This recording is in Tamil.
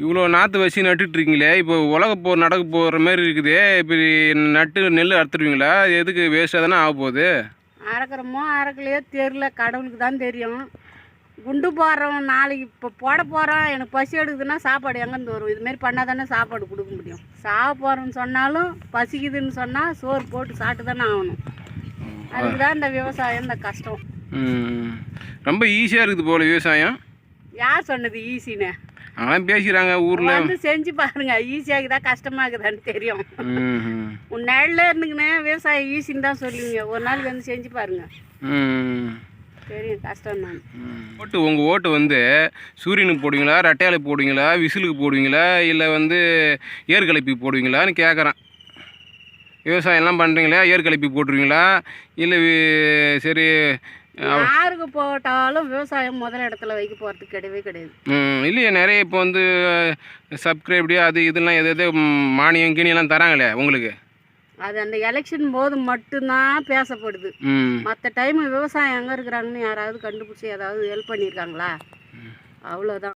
இவ்வளோ நாற்று வச்சு நட்டுட்ருக்கீங்களே, இப்போ உலக போர் நடக்க போகிற மாதிரி இருக்குதே, இப்படி நட்டு நெல் அறுத்துருவீங்களா? எதுக்கு வேஸ்ட்டாக தானே ஆக போகுது? அறக்கிறோமோ அறக்கலையோ தெரில, கடவுளுக்கு தான் தெரியும். குண்டு போடுறோம், நாளைக்கு இப்போ போட போகிறோம், எனக்கு பசி எடுக்குதுன்னா சாப்பாடு எங்கேருந்து வரும்? இதுமாரி பண்ணால் தானே சாப்பாடு கொடுக்க முடியும். சாப்பிட போகிறோன்னு சொன்னாலும் பசிக்குதுன்னு சொன்னால் சோறு போட்டு சாப்பிட்டு தானே ஆகணும். அதுக்கு தான் இந்த விவசாயம், இந்த கஷ்டம். ரொம்ப ஈஸியாக இருக்குது போல் விவசாயம். யார் சொன்னது ஈஸின்னு? அதெல்லாம் பேசுகிறாங்க ஊரில். வந்து செஞ்சு பாருங்க, ஈஸியாகுதா கஷ்டமாகுதான்னு தெரியும். உன் நிழல்ல இருந்துக்குன்னு விவசாயம் ஈஸின்னு தான் சொல்லுவீங்க. ஒரு நாளைக்கு வந்து செஞ்சு பாருங்க, தெரியும் கஷ்டம் தான். உங்கள் ஓட்டு வந்து சூரியனுக்கு போடுவீங்களா, ரெட்டையாலை போடுவீங்களா, விசிலுக்கு போடுவீங்களா, இல்லை வந்து ஏற்கலப்பி போடுவீங்களான்னு கேட்குறேன். விவசாயம்லாம் பண்ணுறீங்களா, ஏற்கலப்பி போட்டுருவீங்களா, இல்லை சரி யாருக்கு போட்டாலும் விவசாயம் முதல் இடத்துல வைக்க போகிறதுக்கு கிடையவே கிடையாது. இல்லையா, நிறைய இப்போ வந்து சப்ஸ்கிரைப்டியா அது இதெல்லாம் எது மானியம் கீனியெல்லாம் தராங்களே உங்களுக்கு. அது அந்த எலெக்ஷன் போது மட்டும்தான் பேசப்படுது. மற்ற டைம் விவசாயம் எங்கே இருக்கிறாங்கன்னு யாராவது கண்டுபிடிச்சி ஏதாவது ஹெல்ப் பண்ணியிருக்காங்களா? அவ்வளோதான்.